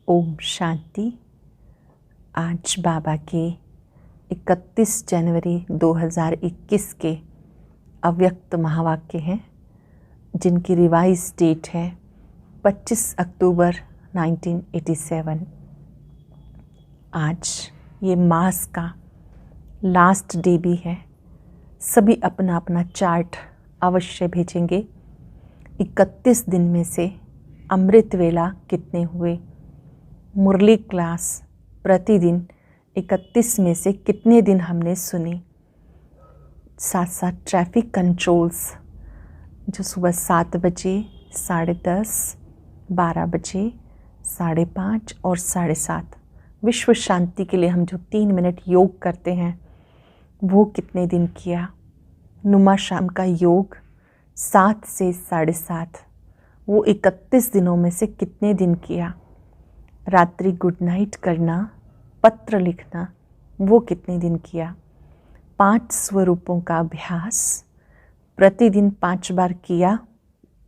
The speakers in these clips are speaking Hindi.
ओम शांति। आज बाबा के 31 जनवरी 2021 के अव्यक्त महावाक्य हैं, जिनकी रिवाइज डेट है 25 अक्टूबर 1987। आज ये मास का लास्ट डे भी है। सभी अपना अपना चार्ट अवश्य भेजेंगे। 31 दिन में से अमृत वेला कितने हुए, मुरली क्लास प्रतिदिन 31 में से कितने दिन हमने सुनी, साथ साथ ट्रैफिक कंट्रोल्स जो सुबह 7 बजे, 10:30, 12 बजे, 5:30 और 7:30 विश्व शांति के लिए हम जो 3 मिनट योग करते हैं वो कितने दिन किया। नुमा शाम का योग 7 से 7:30 वो 31 दिनों में से कितने दिन किया। रात्रि गुड नाइट करना, पत्र लिखना, वो कितने दिन किया। 5 स्वरूपों का अभ्यास प्रतिदिन 5 बार किया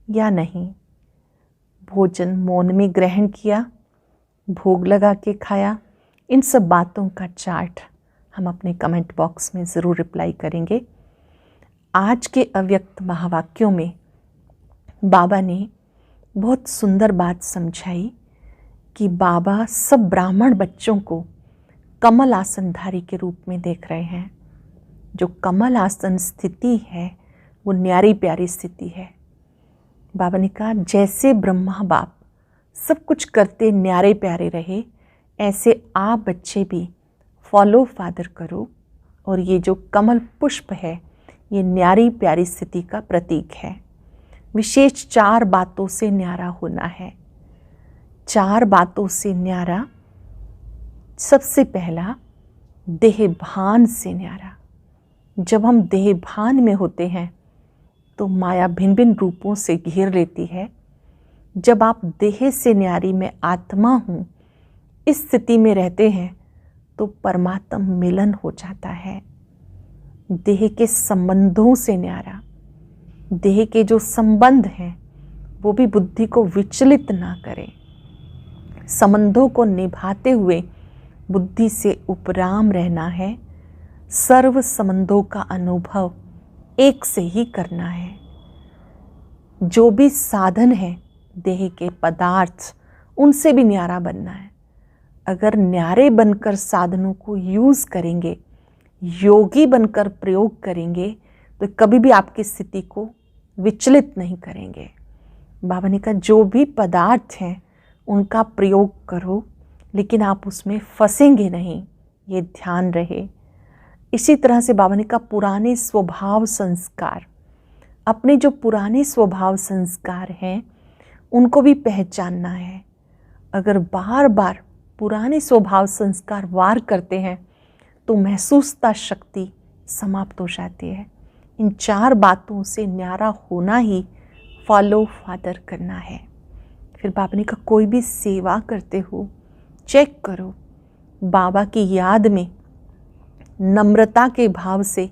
या नहीं। भोजन मौन में ग्रहण किया, भोग लगा के खाया। इन सब बातों का चार्ट हम अपने कमेंट बॉक्स में ज़रूर रिप्लाई करेंगे। आज के अव्यक्त महावाक्यों में बाबा ने बहुत सुंदर बात समझाई कि बाबा सब ब्राह्मण बच्चों को कमल आसनधारी के रूप में देख रहे हैं। जो कमल आसन स्थिति है वो न्यारी प्यारी स्थिति है। बाबा ने कहा जैसे ब्रह्मा बाप सब कुछ करते न्यारे प्यारे रहे, ऐसे आप बच्चे भी फॉलो फादर करो। और ये जो कमल पुष्प है ये न्यारी प्यारी स्थिति का प्रतीक है। विशेष 4 बातों से न्यारा होना है। 4 बातों से न्यारा। सबसे पहला देह भान से न्यारा। जब हम देह भान में होते हैं तो माया भिन्न भिन्न रूपों से घेर लेती है। जब आप देह से न्यारी में आत्मा हूँ इस स्थिति में रहते हैं तो परमात्म मिलन हो जाता है। देह के संबंधों से न्यारा। देह के जो संबंध हैं वो भी बुद्धि को विचलित ना करें। संबंधों को निभाते हुए बुद्धि से उपराम रहना है। सर्व संबंधों का अनुभव एक से ही करना है। जो भी साधन है देह के पदार्थ उनसे भी न्यारा बनना है। अगर न्यारे बनकर साधनों को यूज़ करेंगे, योगी बनकर प्रयोग करेंगे तो कभी भी आपकी स्थिति को विचलित नहीं करेंगे। बाबा ने कहा जो भी पदार्थ हैं उनका प्रयोग करो, लेकिन आप उसमें फंसेंगे नहीं, ये ध्यान रहे। इसी तरह से बाबा ने कहा पुराने स्वभाव संस्कार, अपने जो पुराने स्वभाव संस्कार हैं उनको भी पहचानना है। अगर बार बार पुराने स्वभाव संस्कार वार करते हैं तो महसूसता शक्ति समाप्त हो जाती है। इन 4 बातों से न्यारा होना ही फॉलो फादर करना है। फिर बाबा ने कहा कोई भी सेवा करते हो चेक करो बाबा की याद में नम्रता के भाव से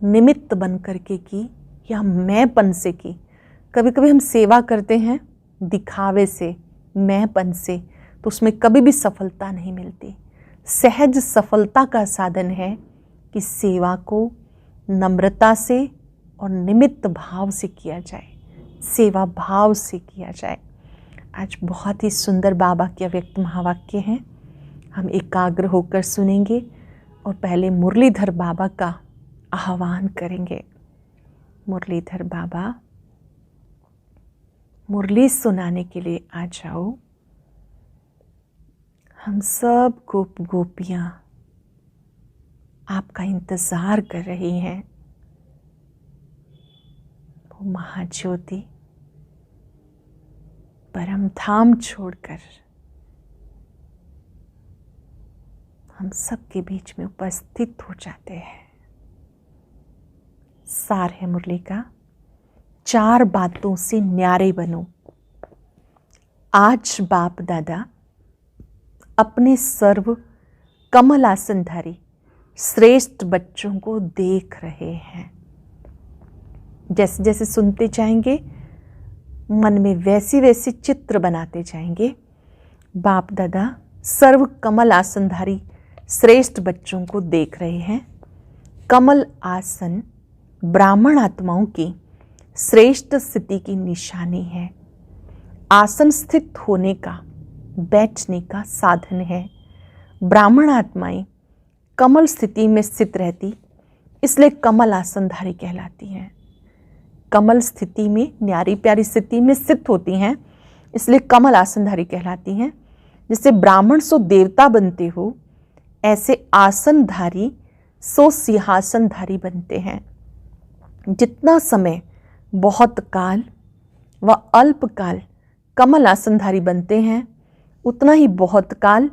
निमित्त बन करके की या मैंपन से की। कभी कभी हम सेवा करते हैं दिखावे से, मैंपन से, तो उसमें कभी भी सफलता नहीं मिलती। सहज सफलता का साधन है कि सेवा को नम्रता से और निमित्त भाव से किया जाए, सेवा भाव से किया जाए। आज बहुत ही सुंदर बाबा के अव्यक्त महावाक्य हैं। हम एकाग्र होकर सुनेंगे और पहले मुरलीधर बाबा का आह्वान करेंगे। मुरलीधर बाबा मुरली सुनाने के लिए आ जाओ। हम सब गोप गोपियाँ आपका इंतज़ार कर रही हैं। वो महाज्योति परम धाम छोड़कर हम सबके बीच में उपस्थित हो जाते हैं। सार है मुरली का, 4 बातों से न्यारे बनो। आज बाप दादा अपने सर्व कमल आसनधारी श्रेष्ठ बच्चों को देख रहे हैं। जैसे जैसे सुनते जाएंगे मन में वैसी वैसी चित्र बनाते जाएंगे। बाप दादा सर्व कमल आसनधारी श्रेष्ठ बच्चों को देख रहे हैं। कमल आसन ब्राह्मण आत्माओं की श्रेष्ठ स्थिति की निशानी है। आसन स्थित होने का, बैठने का साधन है। ब्राह्मण आत्माएं कमल स्थिति में स्थित रहती, इसलिए कमल आसनधारी कहलाती हैं। कमल स्थिति में, न्यारी प्यारी स्थिति में स्थित होती हैं, इसलिए कमल आसनधारी कहलाती हैं। जैसे ब्राह्मण सो देवता बनते हो, ऐसे आसनधारी सो सिंहासनधारी बनते हैं। जितना समय बहुत काल व अल्प काल कमल आसनधारी बनते हैं, उतना ही बहुत काल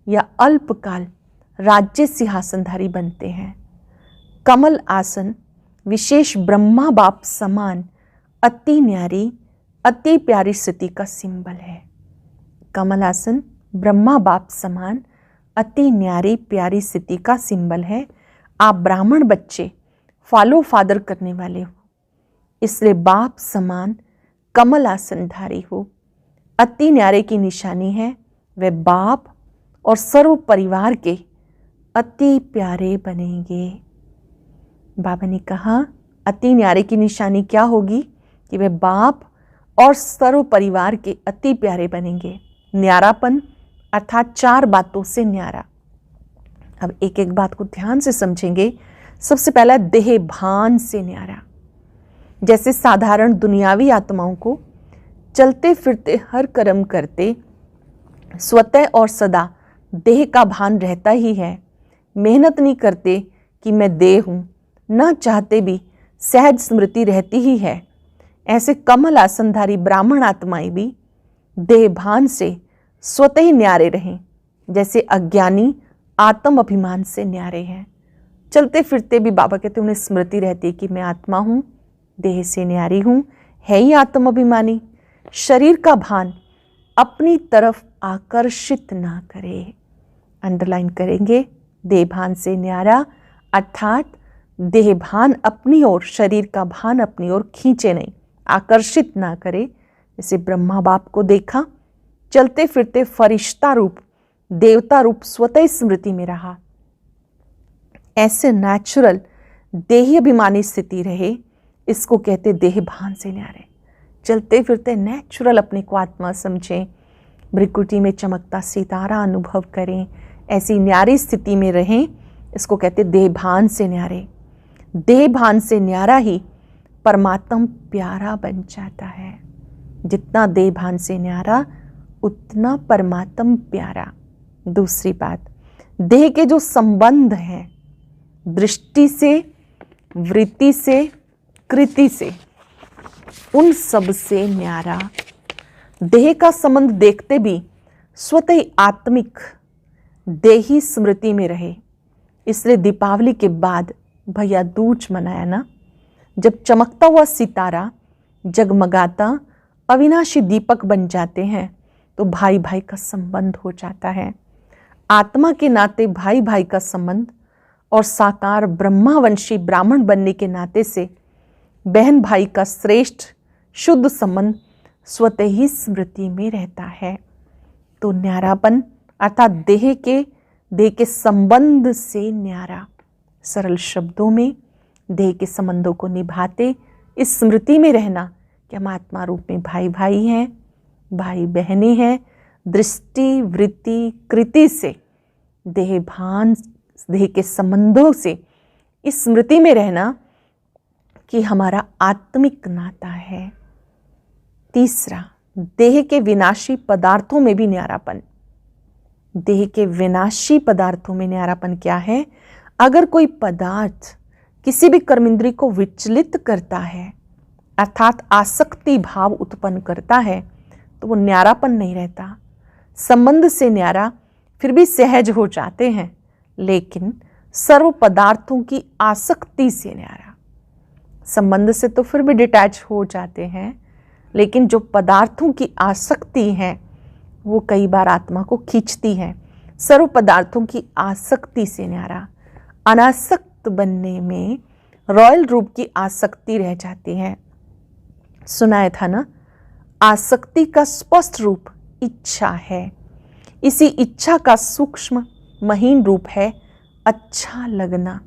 या अल्प काल राज्य सिंहासनधारी बनते हैं। कमल आसन विशेष ब्रह्मा बाप समान अति न्यारी, अति प्यारी स्थिति का सिंबल है। कमल आसन ब्रह्मा बाप समान अति न्यारी प्यारी स्थिति का सिंबल है। आप ब्राह्मण बच्चे फॉलो फादर करने वाले हो, इसलिए बाप समान कमल आसनधारी हो। अति न्यारे की निशानी है, वे बाप और सर्व परिवार के अति प्यारे बनेंगे। बाबा ने कहा अति न्यारे की निशानी क्या होगी कि वे बाप और सर्व परिवार के अति प्यारे बनेंगे। न्यारापन अर्थात 4 बातों से न्यारा। अब एक एक बात को ध्यान से समझेंगे। सबसे पहला देह भान से न्यारा। जैसे साधारण दुनियावी आत्माओं को चलते फिरते हर कर्म करते स्वतः और सदा देह का भान रहता ही है। मेहनत नहीं करते कि मैं देह हूँ, न चाहते भी सहज स्मृति रहती ही है। ऐसे कमल आसनधारी ब्राह्मण आत्माएं भी देह भान से स्वतः ही न्यारे रहें, जैसे अज्ञानी आत्म अभिमान से न्यारे हैं। चलते फिरते भी बाबा कहते उन्हें स्मृति रहती है कि मैं आत्मा हूँ, देह से न्यारी हूँ, है ही आत्म अभिमानी। शरीर का भान अपनी तरफ आकर्षित ना करे। अंडरलाइन करेंगे, देह भान से न्यारा अर्थात देह भान अपनी ओर, शरीर का भान अपनी ओर खींचे नहीं, आकर्षित ना करे। जैसे ब्रह्मा बाप को देखा, चलते फिरते फरिश्ता रूप, देवता रूप स्वतः स्मृति में रहा। ऐसे नेचुरल देही अभिमानी स्थिति रहे, इसको कहते देह भान से न्यारे। चलते फिरते नेचुरल अपने को आत्मा समझें, भ्रिकुटी में चमकता सितारा अनुभव करें, ऐसी न्यारी स्थिति में रहें, इसको कहते देह भान से न्यारे। देह भान से न्यारा ही परमात्म प्यारा बन जाता है। जितना देह भान से न्यारा उतना परमात्म प्यारा। दूसरी बात, देह के जो संबंध हैं, दृष्टि से, वृत्ति से, कृति से, उन सब से न्यारा। देह का संबंध देखते भी स्वतः ही आत्मिक देही स्मृति में रहे। इसलिए दीपावली के बाद भैया दूज मनाया ना, जब चमकता हुआ सितारा जगमगाता अविनाशी दीपक बन जाते हैं तो भाई भाई का संबंध हो जाता है। आत्मा के नाते भाई भाई का संबंध और साकार ब्रह्मावंशी ब्राह्मण बनने के नाते से बहन भाई का श्रेष्ठ शुद्ध संबंध स्वतः ही स्मृति में रहता है। तो न्यारापन अर्थात देह के संबंध से न्यारा। सरल शब्दों में देह के संबंधों को निभाते इस स्मृति में रहना कि हम आत्मा रूप में भाई भाई हैं, भाई बहनें हैं। दृष्टि, वृत्ति, कृति से, देह भान, देह के संबंधों से इस स्मृति में रहना कि हमारा आत्मिक नाता है। तीसरा, देह के विनाशी पदार्थों में भी न्यारापन। देह के विनाशी पदार्थों में न्यारापन क्या है? अगर कोई पदार्थ किसी भी कर्मेंद्रिय को विचलित करता है अर्थात आसक्ति भाव उत्पन्न करता है तो वो न्यारापन नहीं रहता। संबंध से न्यारा फिर भी सहज हो जाते हैं, लेकिन सर्व पदार्थों की आसक्ति से न्यारा। संबंध से तो फिर भी डिटैच हो जाते हैं, लेकिन जो पदार्थों की आसक्ति है वो कई बार आत्मा को खींचती है। सर्व पदार्थों की आसक्ति से न्यारा। अनासक्त बनने में रॉयल रूप की आसक्ति रह जाती है। सुनाया था ना, आसक्ति का स्पष्ट रूप इच्छा है। इसी इच्छा का सूक्ष्म महीन रूप है अच्छा लगना।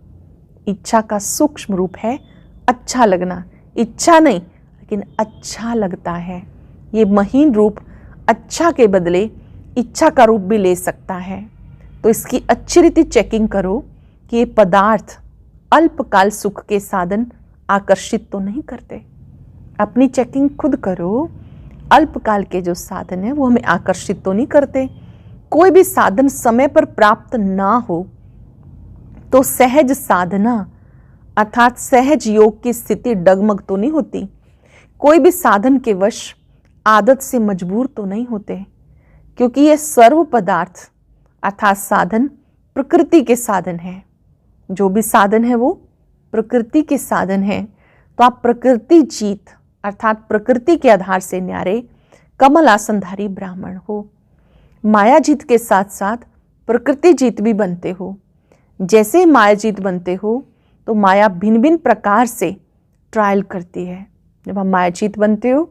इच्छा का सूक्ष्म रूप है अच्छा लगना। इच्छा नहीं, लेकिन अच्छा लगता है। ये महीन रूप अच्छा के बदले इच्छा का रूप भी ले सकता है। तो इसकी अच्छी रीति चेकिंग करो कि ये पदार्थ अल्पकाल सुख के साधन आकर्षित तो नहीं करते। अपनी चेकिंग खुद करो। अल्पकाल के जो साधन है वो हमें आकर्षित तो नहीं करते। कोई भी साधन समय पर प्राप्त ना हो तो सहज साधना अर्थात सहज योग की स्थिति डगमग तो नहीं होती। कोई भी साधन के वश आदत से मजबूर तो नहीं होते, क्योंकि ये सर्व पदार्थ अर्थात साधन प्रकृति के साधन है। जो भी साधन है वो प्रकृति के साधन है। तो आप प्रकृति जीत अर्थात प्रकृति के आधार से न्यारे कमल आसनधारी ब्राह्मण हो। माया जीत के साथ साथ प्रकृति जीत भी बनते हो। जैसे ही माया जीत बनते हो तो माया भिन्न भिन्न प्रकार से ट्रायल करती है। जब हम माया जीत बनते हो,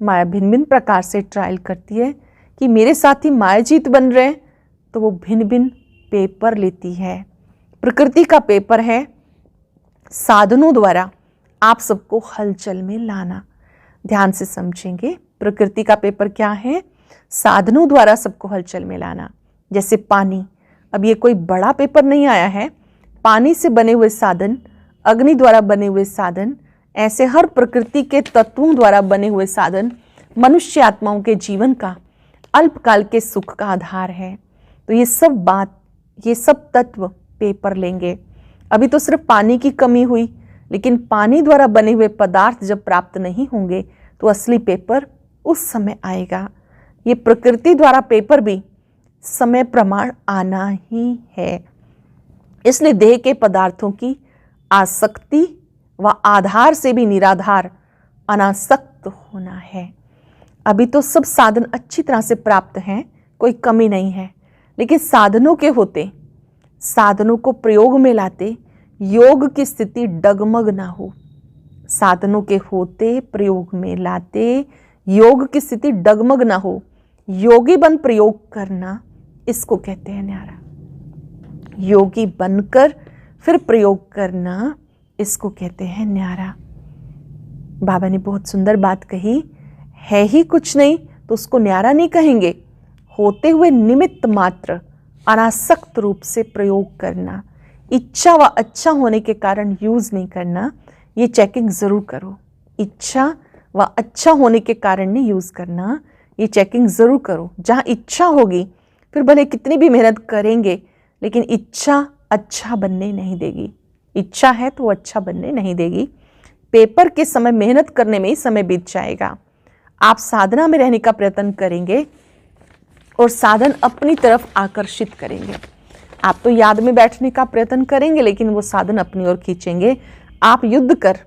माया भिन्न भिन्न प्रकार से ट्रायल करती है कि मेरे साथ ही माया जीत बन रहे हैं, तो वो भिन्न भिन्न पेपर लेती है। प्रकृति का पेपर है साधनों द्वारा आप सबको हलचल में लाना। ध्यान से समझेंगे, प्रकृति का पेपर क्या है? साधनों द्वारा सबको हलचल में लाना। जैसे पानी, अब ये कोई बड़ा पेपर नहीं आया है। पानी से बने हुए साधन, अग्नि द्वारा बने हुए साधन, ऐसे हर प्रकृति के तत्वों द्वारा बने हुए साधन मनुष्य आत्माओं के जीवन का अल्पकाल के सुख का आधार है। तो ये सब तत्व पेपर लेंगे। अभी तो सिर्फ पानी की कमी हुई, लेकिन पानी द्वारा बने हुए पदार्थ जब प्राप्त नहीं होंगे तो असली पेपर उस समय आएगा। ये प्रकृति द्वारा पेपर भी समय प्रमाण आना ही है। इसलिए देह के पदार्थों की आसक्ति व आधार से भी निराधार अनासक्त होना है। अभी तो सब साधन अच्छी तरह से प्राप्त हैं, कोई कमी नहीं है, लेकिन साधनों के होते, साधनों को प्रयोग में लाते योग की स्थिति डगमग ना हो। साधनों के होते प्रयोग में लाते योग की स्थिति डगमग ना हो। योगी बन प्रयोग करना, इसको कहते हैं न्यारा। योगी बनकर फिर प्रयोग करना, इसको कहते हैं न्यारा। बाबा ने बहुत सुंदर बात कही, है ही कुछ नहीं तो उसको न्यारा नहीं कहेंगे। होते हुए निमित्त मात्र अनासक्त रूप से प्रयोग करना, इच्छा व अच्छा होने के कारण यूज नहीं करना। ये चेकिंग जरूर करो। इच्छा व अच्छा होने के कारण नहीं यूज करना, ये चेकिंग जरूर करो। जहाँ इच्छा होगी फिर भले कितनी भी मेहनत करेंगे, लेकिन इच्छा अच्छा बनने नहीं देगी। इच्छा है तो अच्छा बनने नहीं देगी। पेपर के समय मेहनत करने में ही समय बीत जाएगा। आप साधना में रहने का प्रयत्न करेंगे और साधन अपनी तरफ आकर्षित करेंगे। आप तो याद में बैठने का प्रयत्न करेंगे, लेकिन वो साधन अपनी ओर खींचेंगे। आप युद्ध कर,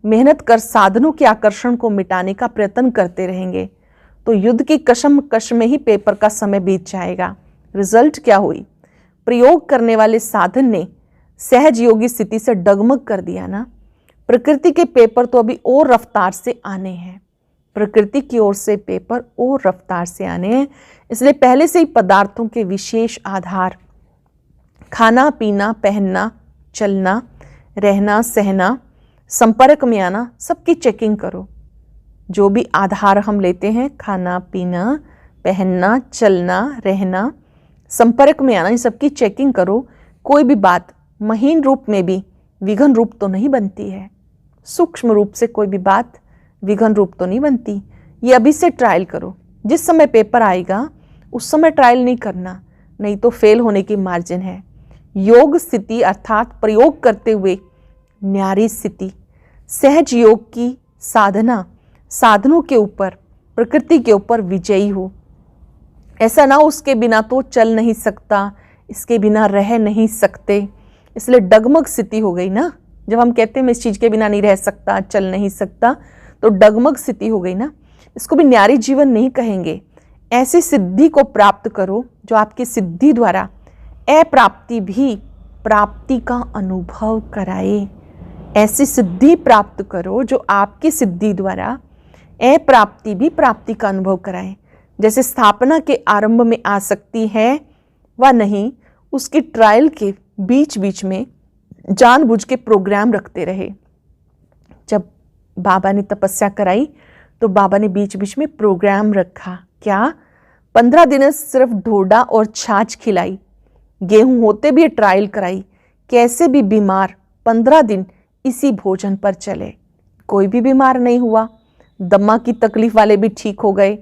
मेहनत कर साधनों के आकर्षण को मिटाने का प्रयत्न करते रहेंगे, तो युद्ध की कशमकश में ही पेपर का समय बीत जाएगा। रिजल्ट क्या हुई? प्रयोग करने वाले साधन ने सहज योगी स्थिति से डगमग कर दिया ना। प्रकृति के पेपर तो अभी और रफ्तार से आने हैं। प्रकृति की ओर से पेपर और रफ्तार से आने हैं। इसलिए पहले से ही पदार्थों के विशेष आधार, खाना पीना, पहनना, चलना, रहना, सहना, संपर्क में आना, सबकी चेकिंग करो। जो भी आधार हम लेते हैं, खाना पीना, पहनना, चलना, रहना, संपर्क में आना, इन सबकी चेकिंग करो। कोई भी बात महीन रूप में भी विघन रूप तो नहीं बनती है। सूक्ष्म रूप से कोई भी बात विघन रूप तो नहीं बनती। ये अभी से ट्रायल करो। जिस समय पेपर आएगा उस समय ट्रायल नहीं करना, नहीं तो फेल होने की मार्जिन है। योग स्थिति अर्थात प्रयोग करते हुए न्यारी स्थिति, सहज योग की साधना, साधनों के ऊपर, प्रकृति के ऊपर विजयी हो। ऐसा ना उसके बिना तो चल नहीं सकता, इसके बिना रह नहीं सकते, इसलिए डगमग स्थिति हो गई ना। जब हम कहते हैं मैं इस चीज़ के बिना नहीं रह सकता, चल नहीं सकता, तो डगमग स्थिति हो गई ना। इसको भी न्यारी जीवन नहीं कहेंगे। ऐसी सिद्धि को प्राप्त करो जो आपकी सिद्धि द्वारा अप्राप्ति भी प्राप्ति का अनुभव कराए। ऐसी सिद्धि प्राप्त करो जो आपकी सिद्धि द्वारा अप्राप्ति भी प्राप्ति का अनुभव कराए। जैसे स्थापना के आरंभ में आ सकती है व नहीं, उसकी ट्रायल के बीच बीच में जानबूझ के प्रोग्राम रखते रहे। जब बाबा ने तपस्या कराई तो बाबा ने बीच बीच में प्रोग्राम रखा। क्या? 15 दिन सिर्फ ढोडा और छाछ खिलाई, गेहूं होते भी ट्रायल कराई, कैसे भी बीमार 15 दिन इसी भोजन पर चले, कोई भी बीमार नहीं हुआ। दमा की तकलीफ वाले भी ठीक हो गए,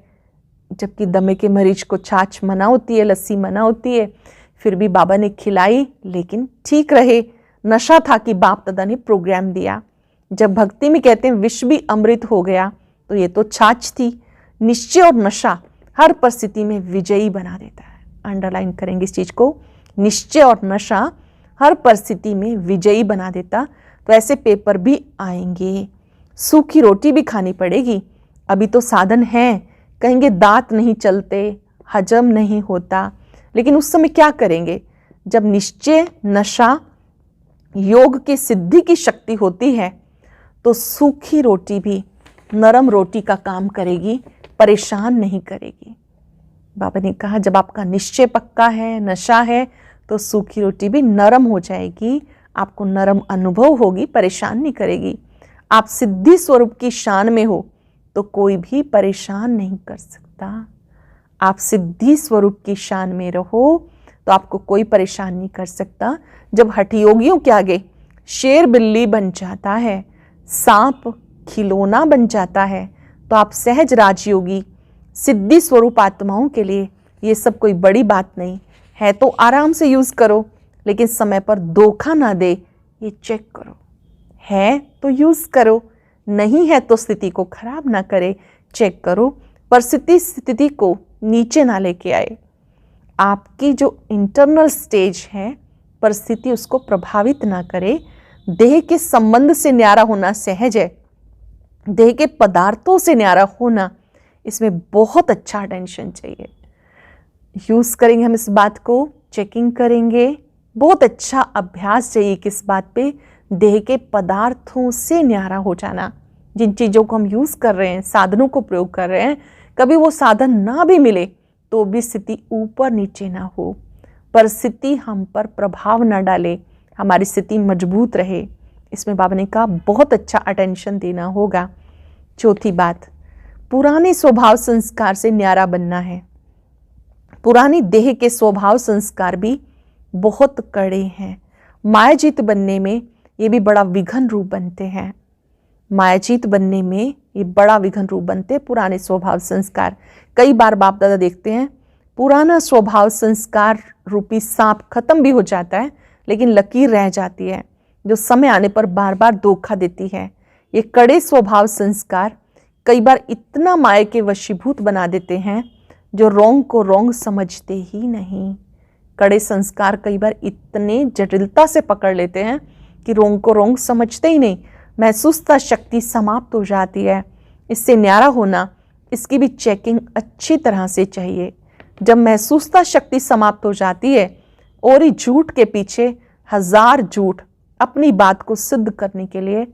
जबकि दमे के मरीज को छाछ मना होती है, लस्सी मना होती है, फिर भी बाबा ने खिलाई लेकिन ठीक रहे। नशा था कि बाप दादा ने प्रोग्राम दिया। जब भक्ति में कहते हैं विश्व भी अमृत हो गया, तो ये तो छाछ थी। निश्चय और नशा हर परिस्थिति में विजयी बना देता है। अंडरलाइन करेंगे इस चीज को, निश्चय और नशा हर परिस्थिति में विजयी बना देता। तो ऐसे पेपर भी आएंगे, सूखी रोटी भी खानी पड़ेगी। अभी तो साधन है, कहेंगे दांत नहीं चलते, हजम नहीं होता, लेकिन उस समय क्या करेंगे? जब निश्चय, नशा, योग की सिद्धि की शक्ति होती है तो सूखी रोटी भी नरम रोटी का काम करेगी, परेशान नहीं करेगी। बाबा ने कहा जब आपका निश्चय पक्का है, नशा है, तो सूखी रोटी भी नरम हो जाएगी, आपको नरम अनुभव होगी, परेशान नहीं करेगी। आप सिद्धि स्वरूप की शान में हो तो कोई भी परेशान नहीं कर सकता। आप सिद्धि स्वरूप की शान में रहो तो आपको कोई परेशान नहीं कर सकता। जब हठयोगियों के आगे शेर बिल्ली बन जाता है, सांप खिलौना बन जाता है, तो आप सहज राजयोगी सिद्धि स्वरूप आत्माओं के लिए ये सब कोई बड़ी बात नहीं है। तो आराम से यूज करो, लेकिन समय पर धोखा ना दे, ये चेक करो। है तो यूज करो, नहीं है तो स्थिति को खराब ना करे, चेक करो। परिस्थिति स्थिति को नीचे ना लेके आए। आपकी जो इंटरनल स्टेज है, परिस्थिति उसको प्रभावित ना करे। देह के संबंध से न्यारा होना सहज है, देह के पदार्थों से न्यारा होना, इसमें बहुत अच्छा अटेंशन चाहिए। यूज करेंगे हम इस बात को, चेकिंग करेंगे, बहुत अच्छा अभ्यास चाहिए किस बात पे? देह के पदार्थों से न्यारा हो जाना। जिन चीज़ों को हम यूज कर रहे हैं, साधनों को प्रयोग कर रहे हैं, कभी वो साधन ना भी मिले तो भी स्थिति ऊपर नीचे ना हो, परिस्थिति हम पर प्रभाव ना डाले, हमारी स्थिति मजबूत रहे। इसमें बाबा ने कहा बहुत अच्छा अटेंशन देना होगा। चौथी बात, पुराने स्वभाव संस्कार से न्यारा बनना है। पुरानी देह के स्वभाव संस्कार भी बहुत कड़े हैं। मायाजीत बनने में ये भी बड़ा विघन रूप बनते हैं। मायाजीत बनने में ये बड़ा विघन रूप बनते हैं पुराने स्वभाव संस्कार। कई बार बाप दादा देखते हैं पुराना स्वभाव संस्कार रूपी सांप खत्म भी हो जाता है, लेकिन लकीर रह जाती है जो समय आने पर बार बार धोखा देती है। ये कड़े स्वभाव संस्कार कई बार इतना माया के वशीभूत बना देते हैं जो रोंग को रोंग समझते ही नहीं। कड़े संस्कार कई बार इतने जटिलता से पकड़ लेते हैं कि रोंग को रोंग समझते ही नहीं। महसूसता शक्ति समाप्त हो जाती है। इससे न्यारा होना, इसकी भी चेकिंग अच्छी तरह से चाहिए। जब महसूसता शक्ति समाप्त हो जाती है और ही झूठ के पीछे हजार झूठ अपनी बात को सिद्ध करने के लिए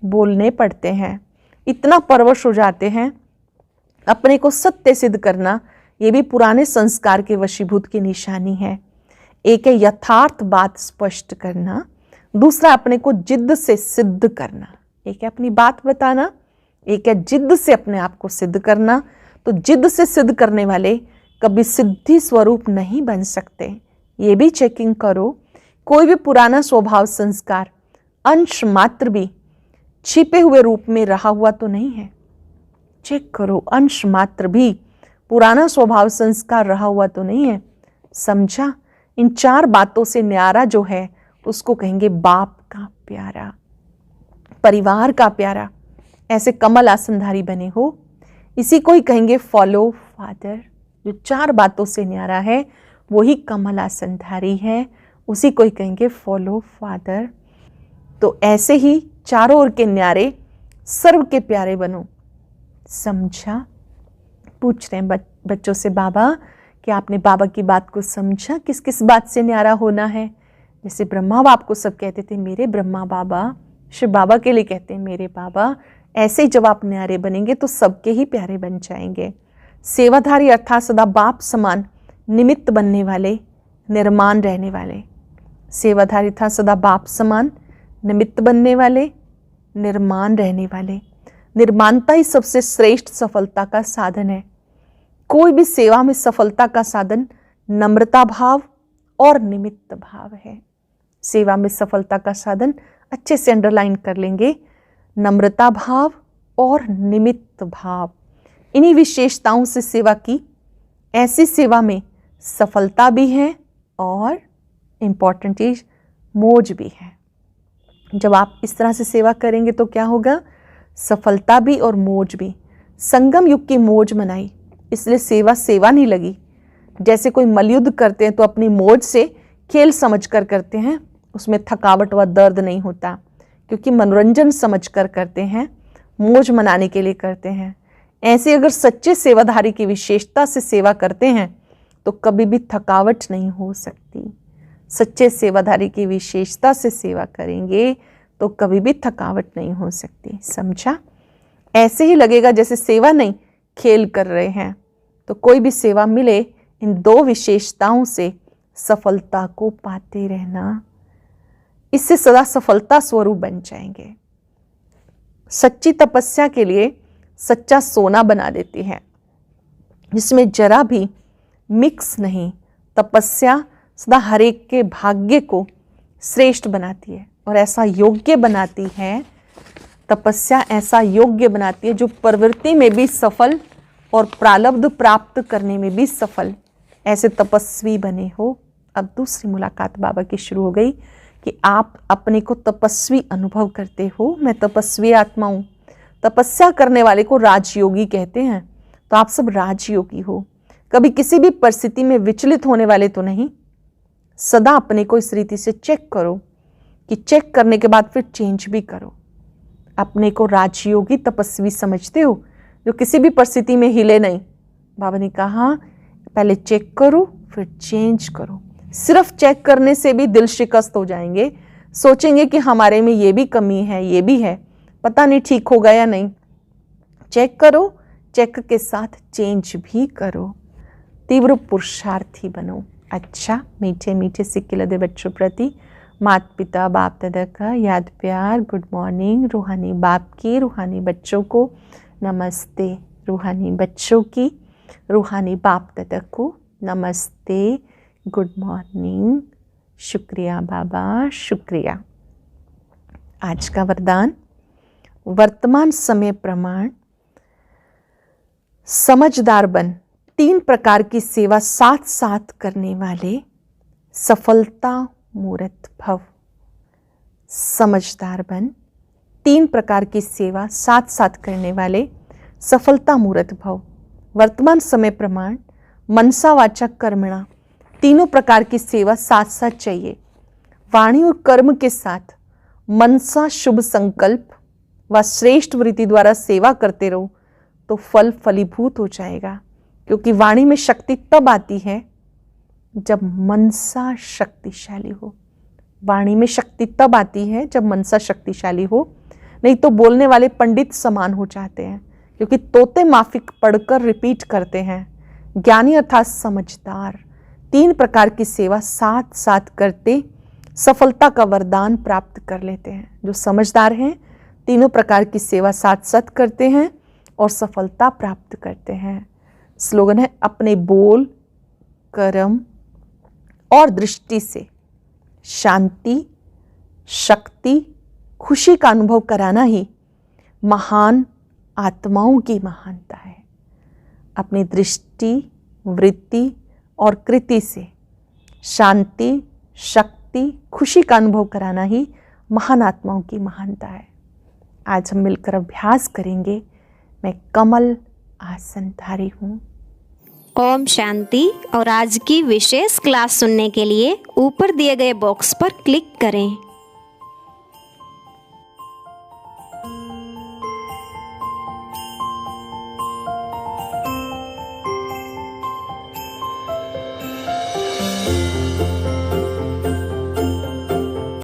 बोलने पड़ते हैं। इतना परवश हो जाते हैं, अपने को सत्य सिद्ध करना ये भी पुराने संस्कार के वशीभूत की निशानी है। एक है यथार्थ बात स्पष्ट करना, दूसरा अपने को जिद्द से सिद्ध करना। एक है अपनी बात बताना, एक है जिद्द से अपने आप को सिद्ध करना। तो जिद्द से सिद्ध करने वाले कभी सिद्धि स्वरूप नहीं बन सकते, ये भी चेकिंग करो। कोई भी पुराना स्वभाव संस्कार अंश मात्र भी छिपे हुए रूप में रहा हुआ तो नहीं है, चेक करो। अंश मात्र भी पुराना स्वभाव संस्कार रहा हुआ तो नहीं है। समझा? इन चार बातों से न्यारा जो है उसको कहेंगे बाप का प्यारा, परिवार का प्यारा। ऐसे कमल आसनधारी बने हो, इसी को ही कहेंगे फॉलो फादर। जो चार बातों से न्यारा है वही कमल आसनधारी है, उसी को ही कहेंगे फॉलो फादर। तो ऐसे ही चारों ओर के न्यारे सर्व के प्यारे बनो। समझा? पूछ रहे हैं बच्चों से बाबा कि आपने बाबा की बात को समझा, किस किस बात से न्यारा होना है। जैसे ब्रह्मा बाप को सब कहते थे मेरे ब्रह्मा बाबा, शिव बाबा के लिए कहते हैं मेरे बाबा। ऐसे ही जब आप न्यारे बनेंगे तो सबके ही प्यारे बन जाएंगे। सेवाधारी अर्थात सदा बाप समान निमित्त बनने वाले, निर्माण रहने वाले। सेवाधारी था सदा बाप समान निमित्त बनने वाले, निर्माण रहने वाले। निर्माणता ही सबसे श्रेष्ठ सफलता का साधन है। कोई भी सेवा में सफलता का साधन नम्रता भाव और निमित्त भाव है। सेवा में सफलता का साधन अच्छे से अंडरलाइन कर लेंगे, नम्रता भाव और निमित्त भाव। इन्हीं विशेषताओं से सेवा की, ऐसी सेवा में सफलता भी है और इम्पॉर्टेंट चीज मौज भी है। जब आप इस तरह से सेवा करेंगे तो क्या होगा, सफलता भी और मौज भी। संगम युग की मौज मनाई, इसलिए सेवा सेवा नहीं लगी। जैसे कोई मलयुद्ध करते हैं तो अपनी मौज से खेल समझकर करते हैं, उसमें थकावट व दर्द नहीं होता, क्योंकि मनोरंजन समझकर करते हैं, मौज मनाने के लिए करते हैं। ऐसे अगर सच्चे सेवाधारी की विशेषता से सेवा करते हैं तो कभी भी थकावट नहीं हो सकती। सच्चे सेवाधारी की विशेषता से सेवा करेंगे तो कभी भी थकावट नहीं हो सकती। समझा? ऐसे ही लगेगा जैसे सेवा नहीं, खेल कर रहे हैं। तो कोई भी सेवा मिले, इन दो विशेषताओं से सफलता को पाते रहना, इससे सदा सफलता स्वरूप बन जाएंगे। सच्ची तपस्या के लिए सच्चा सोना बना देती है, जिसमें जरा भी मिक्स नहीं। तपस्या सदा हर एक के भाग्य को श्रेष्ठ बनाती है और ऐसा योग्य बनाती है। तपस्या ऐसा योग्य बनाती है जो प्रवृत्ति में भी सफल और प्रारब्ध प्राप्त करने में भी सफल। ऐसे तपस्वी बने हो। अब दूसरी मुलाकात बाबा की शुरू हो गई कि आप अपने को तपस्वी अनुभव करते हो। मैं तपस्वी आत्मा हूँ। तपस्या करने वाले को राजयोगी कहते हैं। तो आप सब राजयोगी हो। कभी किसी भी परिस्थिति में विचलित होने वाले तो नहीं। सदा अपने को इस रीति से चेक करो कि चेक करने के बाद फिर चेंज भी करो। अपने को राजयोगी तपस्वी समझते हो जो किसी भी परिस्थिति में हिले नहीं। बाबा ने कहा पहले चेक करो फिर चेंज करो। सिर्फ चेक करने से भी दिल शिकस्त हो जाएंगे, सोचेंगे कि हमारे में ये भी कमी है, ये भी है, पता नहीं ठीक होगा या नहीं। चेक करो, चेक के साथ चेंज भी करो। तीव्र पुरुषार्थी बनो। अच्छा, मीठे मीठे सिक्के लदे बच्चों प्रति माता पिता बाप दादा का याद प्यार, गुड मॉर्निंग। रूहानी बाप की, रूहानी बच्चों को नमस्ते। रूहानी बच्चों की, रूहानी बाप दादा को नमस्ते, गुड मॉर्निंग। शुक्रिया बाबा, शुक्रिया। आज का वरदान, वर्तमान समय प्रमाण। समझदार बन, 3 प्रकार की सेवा साथ साथ करने वाले सफलता मूर्त भव। समझदार बन, 3 प्रकार की सेवा साथ साथ करने वाले सफलता मूर्त भव। वर्तमान समय प्रमाण, मनसा वाचा कर्मणा, तीनों प्रकार की सेवा साथ साथ चाहिए। वाणी और कर्म के साथ मनसा शुभ संकल्प व श्रेष्ठ वृत्ति द्वारा सेवा करते रहो तो फल फलीभूत हो जाएगा। क्योंकि वाणी में शक्ति तब आती है जब मनसा शक्तिशाली हो। वाणी में शक्ति तब आती है जब मनसा शक्तिशाली हो, नहीं तो बोलने वाले पंडित समान हो जाते हैं, क्योंकि तोते माफिक पढ़कर रिपीट करते हैं। ज्ञानी अर्थात समझदार 3 प्रकार की सेवा साथ साथ करते सफलता का वरदान प्राप्त कर लेते हैं। जो समझदार हैं, तीनों प्रकार की सेवा साथ साथ करते हैं और सफलता प्राप्त करते हैं। स्लोगन है, अपने बोल, कर्म और दृष्टि से शांति, शक्ति, खुशी का अनुभव कराना ही महान आत्माओं की महानता है। अपनी दृष्टि, वृत्ति और कृति से शांति, शक्ति, खुशी का अनुभव कराना ही महान आत्माओं की महानता है। आज हम मिलकर अभ्यास करेंगे। मैं कमल आसनधारी हूँ। ओम शांति। और आज की विशेष क्लास सुनने के लिए ऊपर दिए गए बॉक्स पर क्लिक करें।